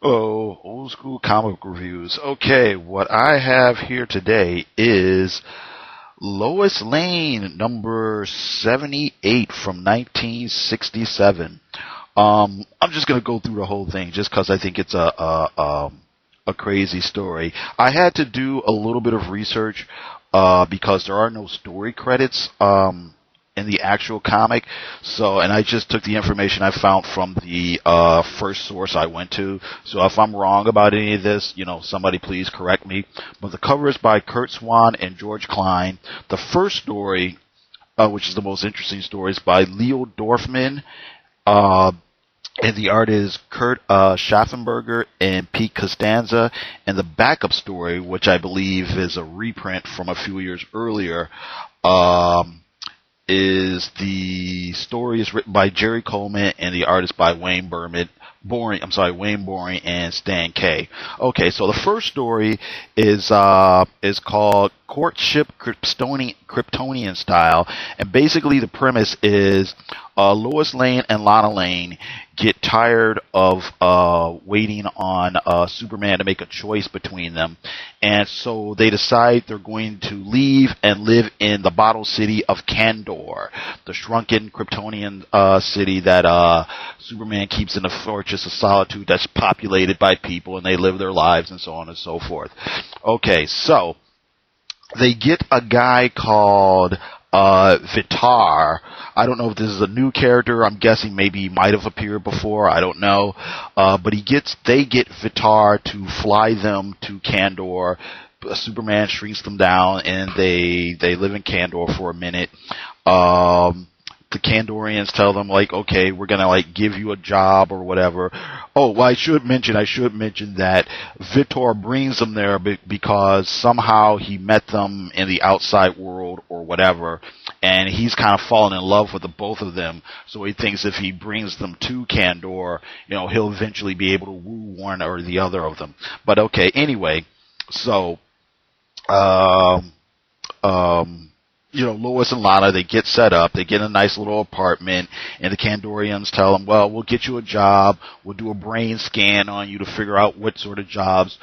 Hello, old school comic reviews. Okay, what I have here today is Lois Lane, number 78 from 1967. I'm just gonna go through the whole thing just because I think it's a crazy story. I had to do a little bit of research because there are no story credits. In the actual comic. So, and I just took the information I found from the first source I went to. So if I'm wrong about any of this, somebody please correct me. But the cover is by Kurt Swan and George Klein. The first story, which is the most interesting story, is by Leo Dorfman. And the art is Kurt Schaffenberger and Pete Costanza. And the backup story, which I believe is a reprint from a few years earlier, the story is written by Jerry Coleman and the artist by Wayne Boring and Stan Kay. Okay, so the first story is called Courtship Kryptonian Style, and basically the premise is Lois Lane and Lana Lane get tired of waiting on Superman to make a choice between them, and so they decide they're going to leave and live in the bottle city of Kandor, the shrunken Kryptonian city that Superman keeps in a fortress of solitude that's populated by people, and they live their lives and so on and so forth. Okay, so they get a guy called Vitar. I don't know if this is a new character. I'm guessing maybe he might have appeared before. I don't know. But they get Vitar to fly them to Kandor. Superman shrinks them down, and they live in Kandor for a minute. The Kandorians tell them, like, okay, we're gonna give you a job or whatever. Oh, well, I should mention that Vitor brings them there because somehow he met them in the outside world or whatever, and he's kind of fallen in love with the both of them. So he thinks if he brings them to Kandor, he'll eventually be able to woo one or the other of them. But okay, anyway, so Lois and Lana, they get set up, they get a nice little apartment, and the Kandorians tell them, well, we'll get you a job, we'll do a brain scan on you to figure out what sort of jobs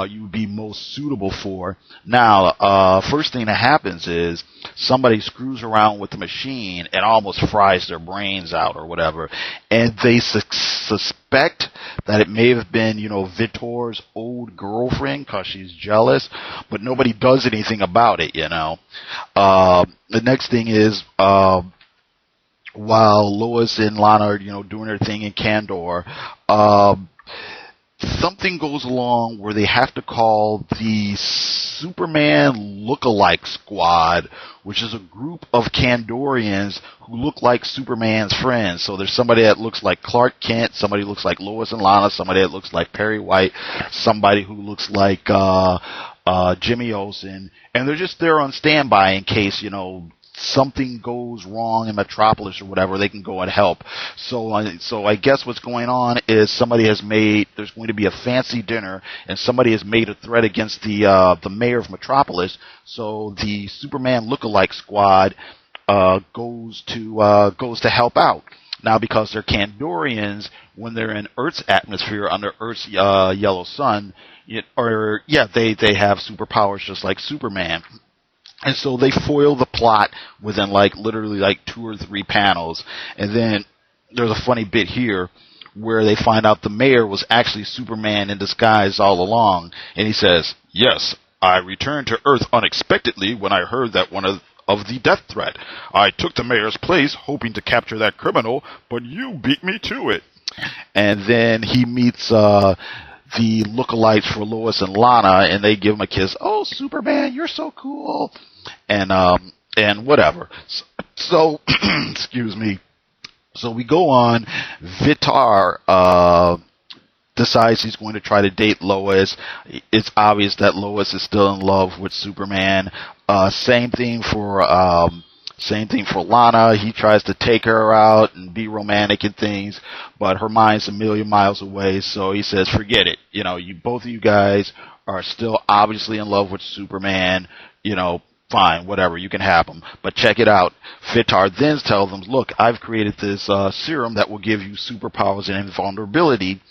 you would be most suitable for. Now, first thing that happens is somebody screws around with the machine and almost fries their brains out or whatever, and they suspect that it may have been, Vitor's old girlfriend because she's jealous, but nobody does anything about it, The next thing is, while Lois and Lana are, doing their thing in Kandor, something goes along where they have to call the Superman Lookalike Squad, which is a group of Kandorians who look like Superman's friends. So there's somebody that looks like Clark Kent, somebody who looks like Lois and Lana, somebody that looks like Perry White, somebody who looks like Jimmy Olsen, and they're just there on standby in case, something goes wrong in Metropolis or whatever, they can go and help. So I guess what's going on is there's going to be a fancy dinner, and somebody has made a threat against the mayor of Metropolis. So the Superman Lookalike Squad goes to help out. Now, because they're Kandorians, when they're in Earth's atmosphere under Earth's yellow sun, they have superpowers just like Superman. And so they foil the plot within literally 2 or 3 panels. And then there's a funny bit here where they find out the mayor was actually Superman in disguise all along. And he says, "Yes, I returned to Earth unexpectedly when I heard that one of the death threat. I took the mayor's place hoping to capture that criminal, but you beat me to it." And then he meets the lookalikes for Lois and Lana, and they give him a kiss. "Oh, Superman, you're so cool." And whatever. So excuse me. So we go on. Vitar decides he's going to try to date Lois. It's obvious that Lois is still in love with Superman. Same thing for Lana. He tries to take her out and be romantic and things, but her mind's a million miles away. So he says, "Forget it. Both of you guys are still obviously in love with Superman. fine, whatever, you can have them. But check it out. Vitar then tells them, look, I've created this serum that will give you superpowers and invulnerability,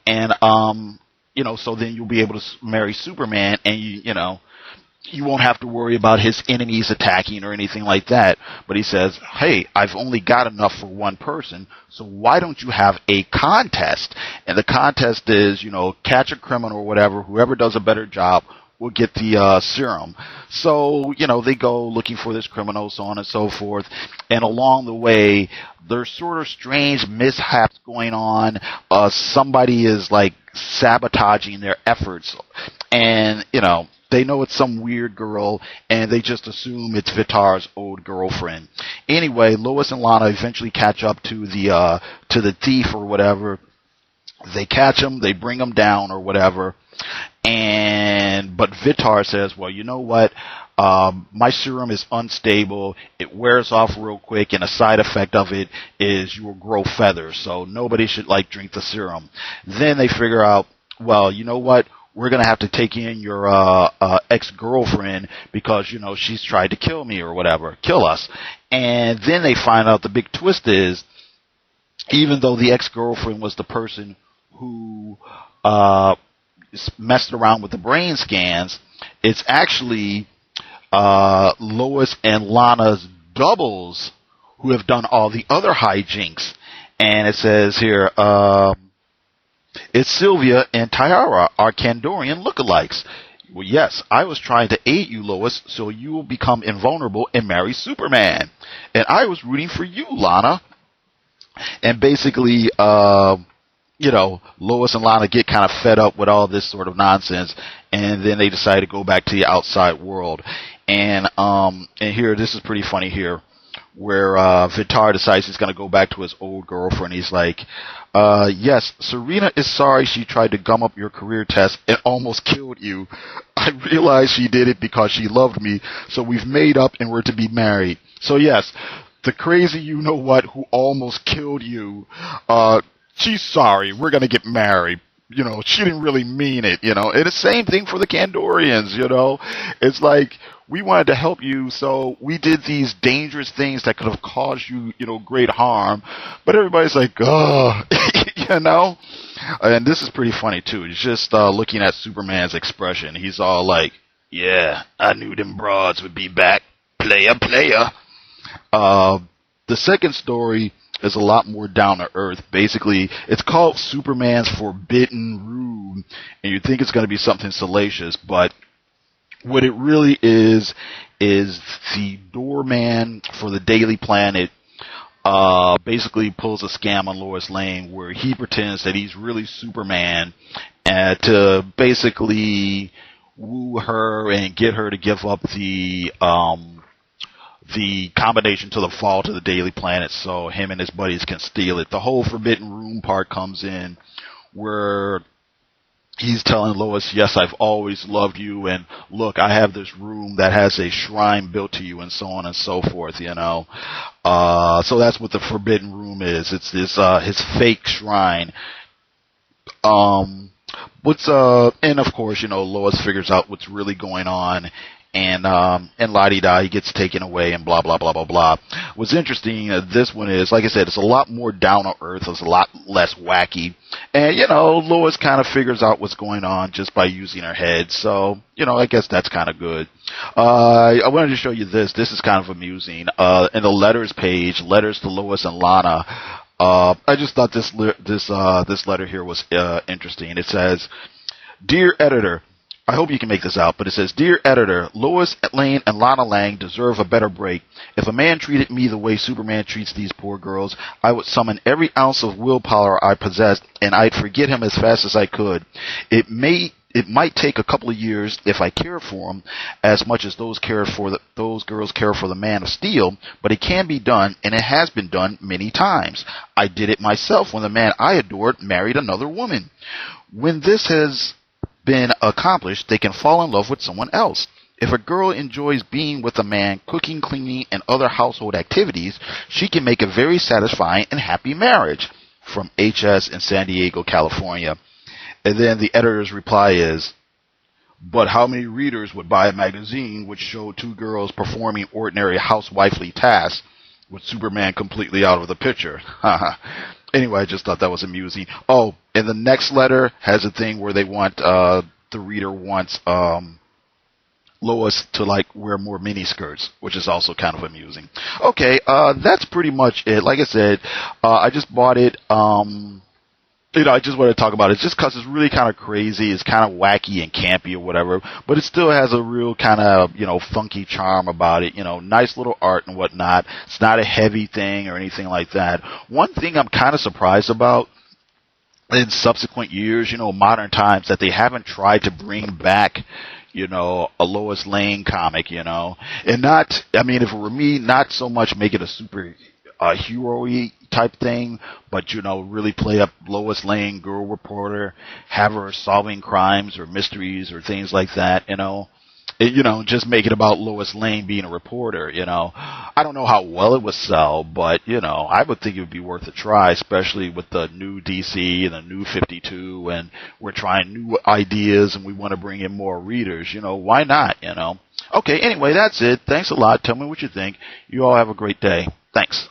and so then you'll be able to marry Superman, and you won't have to worry about his enemies attacking or anything like that. But he says, hey, I've only got enough for one person, so why don't you have a contest? And the contest is, catch a criminal or whatever. Whoever does a better job will get the serum. So, they go looking for this criminal, so on and so forth. And along the way, there's sort of strange mishaps going on. Somebody is like sabotaging their efforts. And, they know it's some weird girl, and they just assume it's Vitar's old girlfriend. Anyway, Lois and Lana eventually catch up to the thief or whatever. They catch him, they bring him down or whatever. But Vitar says, well, you know what? My serum is unstable. It wears off real quick, and a side effect of it is you will grow feathers. So nobody should drink the serum. Then they figure out, well, you know what? We're going to have to take in your ex-girlfriend because, she's tried to kill me or whatever, kill us. And then they find out the big twist is, even though the ex-girlfriend was the person who messed around with the brain scans, it's actually Lois and Lana's doubles who have done all the other hijinks. And it says here, it's Sylvia and Tyara, our Kandorian lookalikes. Well, yes, I was trying to aid you, Lois, so you will become invulnerable and marry Superman. And I was rooting for you, Lana. And basically, Lois and Lana get kind of fed up with all this sort of nonsense, and then they decide to go back to the outside world. And here, this is pretty funny here, where Vitar decides he's going to go back to his old girlfriend. He's like, yes, Serena is sorry she tried to gum up your career test and almost killed you. I realize she did it because she loved me, so we've made up and we're to be married. So yes, the crazy you-know-what who almost killed you, she's sorry, we're going to get married. She didn't really mean it, And the same thing for the Kandorians, It's like, we wanted to help you, so we did these dangerous things that could have caused you, great harm. But everybody's like, oh, And this is pretty funny, too. It's just looking at Superman's expression. He's all like, yeah, I knew them broads would be back. Player. The second story is a lot more down to earth. Basically, it's called Superman's Forbidden Rune, and you think it's going to be something salacious, but what it really is the doorman for the Daily Planet basically pulls a scam on Lois Lane where he pretends that he's really Superman to basically woo her and get her to give up the combination to the vault of the Daily Planet so him and his buddies can steal it. The whole Forbidden Room part comes in where he's telling Lois, yes, I've always loved you, and look, I have this room that has a shrine built to you, and so on and so forth, So that's what the Forbidden Room is. It's this his fake shrine. And of course, Lois figures out what's really going on, and la-di-da, he gets taken away and blah, blah, blah, blah, blah. What's interesting, this one is, like I said, it's a lot more down to earth. It's a lot less wacky. And, Lois kind of figures out what's going on just by using her head. So, I guess that's kind of good. I wanted to show you this. This is kind of amusing. In the letters page, letters to Lois and Lana, I just thought this letter here was interesting. It says, Dear Editor, I hope you can make this out, but it says, Dear Editor, Lois Lane and Lana Lang deserve a better break. If a man treated me the way Superman treats these poor girls, I would summon every ounce of willpower I possessed, and I'd forget him as fast as I could. It might take a couple of years if I care for him as much as those girls care for the Man of Steel, but it can be done, and it has been done many times. I did it myself when the man I adored married another woman. When this has been accomplished, they can fall in love with someone else. If a girl enjoys being with a man, cooking, cleaning, and other household activities, she can make a very satisfying and happy marriage. From HS in San Diego, California. And then the editor's reply is, But how many readers would buy a magazine which showed two girls performing ordinary housewifely tasks with Superman completely out of the picture? Anyway, I just thought that was amusing. Oh, and the next letter has a thing where they want, the reader wants, Lois to like wear more mini skirts, which is also kind of amusing. Okay, that's pretty much it. Like I said, I just bought it. I just want to talk about it just because it's really kind of crazy. It's kind of wacky and campy or whatever, but it still has a real kind of, funky charm about it. Nice little art and whatnot. It's not a heavy thing or anything like that. One thing I'm kind of surprised about in subsequent years, modern times, that they haven't tried to bring back, a Lois Lane comic, and not, if it were me, not so much make it a super hero-y type thing, but, really play up Lois Lane, girl reporter, have her solving crimes or mysteries or things like that, just make it about Lois Lane being a reporter, I don't know how well it would sell, but, I would think it would be worth a try, especially with the new DC and the new 52, and we're trying new ideas and we want to bring in more readers, why not, Okay, anyway, that's it. Thanks a lot. Tell me what you think. You all have a great day. Thanks.